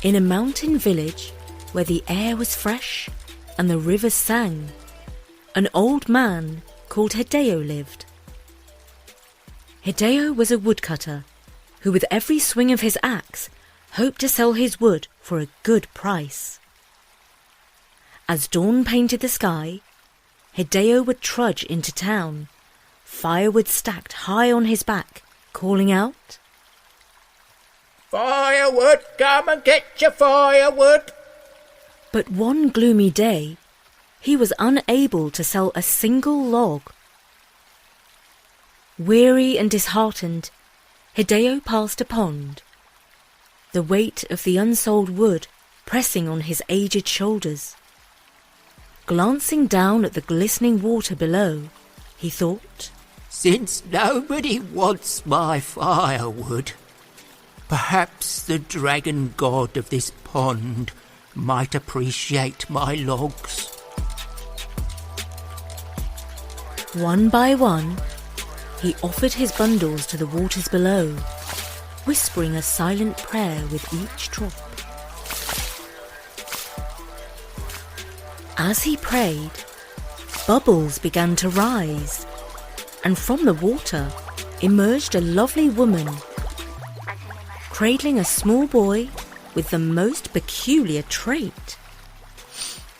In a mountain village where the air was fresh and the rivers sang, an old man called Hideo lived. Hideo was a woodcutter who, with every swing of his axe, hoped to sell his wood for a good price. As dawn painted the sky, Hideo would trudge into town, firewood stacked high on his back, calling out, "Firewood, come and get your firewood!" But one gloomy day, he was unable to sell a single log. Weary and disheartened, Hideo passed a pond, the weight of the unsold wood pressing on his aged shoulders. Glancing down at the glistening water below, he thought, "Since nobody wants my firewood, perhaps the dragon god of this pond might appreciate my logs." One by one, he offered his bundles to the waters below, whispering a silent prayer with each drop. As he prayed, bubbles began to rise, and from the water emerged a lovely woman, cradling a small boy with the most peculiar trait.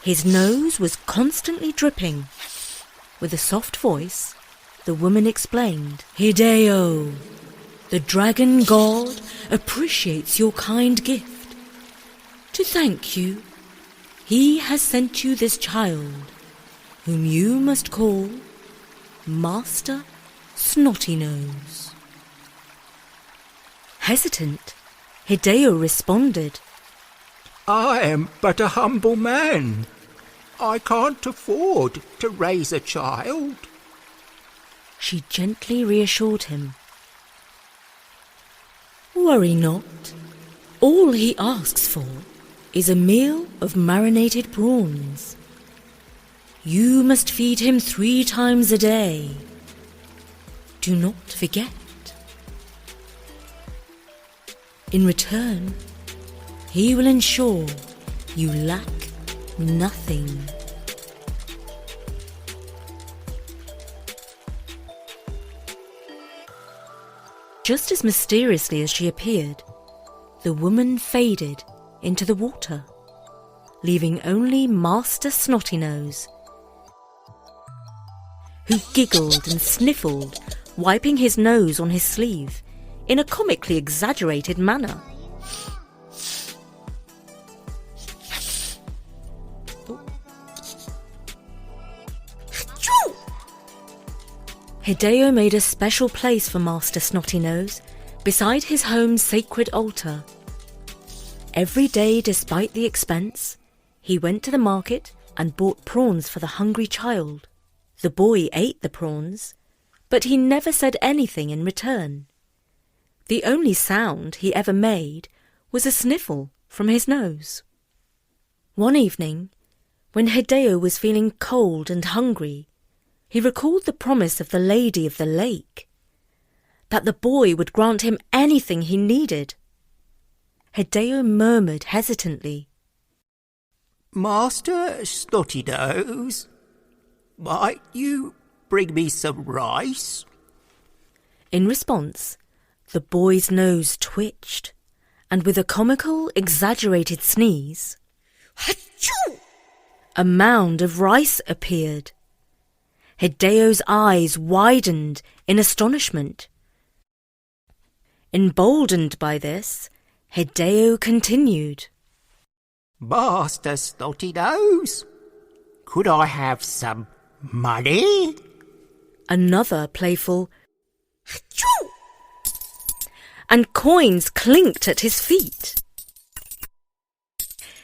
His nose was constantly dripping. With a soft voice, the woman explained, "Hideo, the dragon god appreciates your kind gift. To thank you, he has sent you this child, whom you must call Master Snotty Nose." Hesitant, Hideo responded, "I am but a humble man. I can't afford to raise a child." She gently reassured him. "Worry not. All he asks for is a meal of marinated prawns. You must feed him 3 times a day. Do not forget. In return, he will ensure you lack nothing." Just as mysteriously as she appeared, the woman faded into the water, leaving only Master Snotty Nose, who giggled and sniffled, wiping his nose on his sleeve in a comically exaggerated manner. Hideo made a special place for Master Snotty Nose beside his home's sacred altar. Every day, despite the expense, he went to the market and bought prawns for the hungry child. The boy ate the prawns, but he never said anything in return. The only sound he ever made was a sniffle from his nose. One evening, when Hideo was feeling cold and hungry, he recalled the promise of the Lady of the Lake, that the boy would grant him anything he needed. Hideo murmured hesitantly, "Master Snotty Nose, might you bring me some rice?" In response, the boy's nose twitched, and with a comical, exaggerated sneeze, "Achoo!" a mound of rice appeared. Hideo's eyes widened in astonishment. Emboldened by this, Hideo continued, "Master Snotty Nose, could I have some money?" Another playful "Achoo!" and coins clinked at his feet.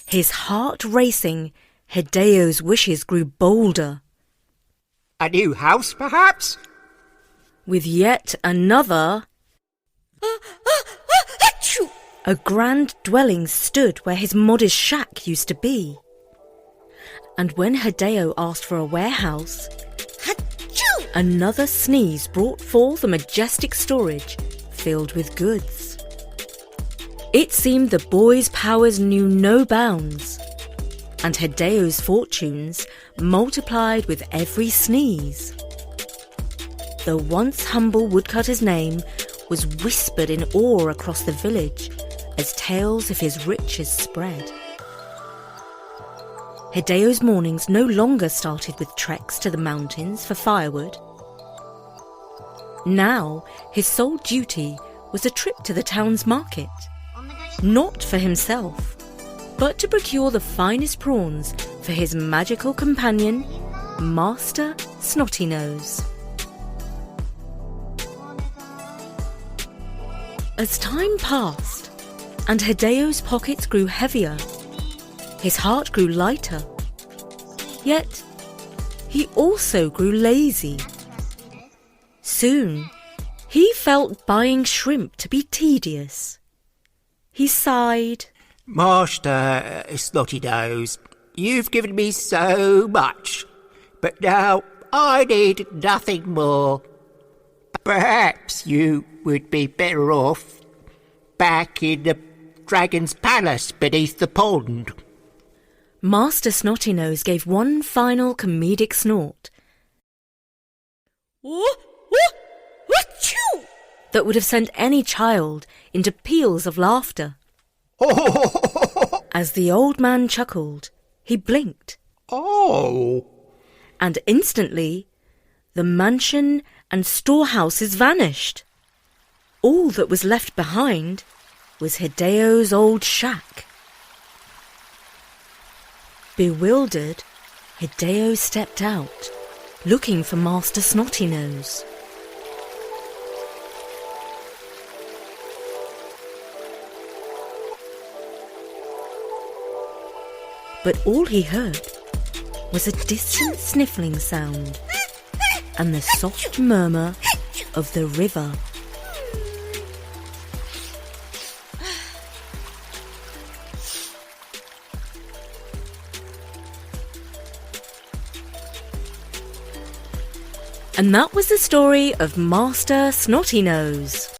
His heart racing, Hideo's wishes grew bolder. "A new house, perhaps?" With yet another Achoo! A grand dwelling stood where his modest shack used to be. And when Hideo asked for a warehouse, Achoo! Another sneeze brought forth a majestic storage filled with goods. It seemed the boy's powers knew no bounds, and Hideo's fortunes multiplied with every sneeze. The once humble woodcutter's name was whispered in awe across the village as tales of his riches spread. Hideo's mornings no longer started with treks to the mountains for firewood. Now his sole duty was a trip to the town's market, not for himself, but to procure the finest prawns for his magical companion, Master Snotty Nose. As time passed and Hideo's pockets grew heavier, his heart grew lighter. Yet he also grew lazy. Soon he felt buying shrimp to be tedious. He sighed. Master Snotty Nose, you've given me so much, but now I need nothing more. Perhaps you would be better off back in the dragon's palace beneath the pond. Master Snotty Nose gave one final comedic snort that would have sent any child into peals of laughter. As the old man chuckled, he blinked. Oh! And instantly, the mansion and storehouses vanished. All that was left behind was Hideo's old shack. Bewildered, Hideo stepped out, looking for Master Snotty Nose. But all he heard was a distant sniffling sound and the soft murmur of the river. And that was the story of Master Snotty Nose.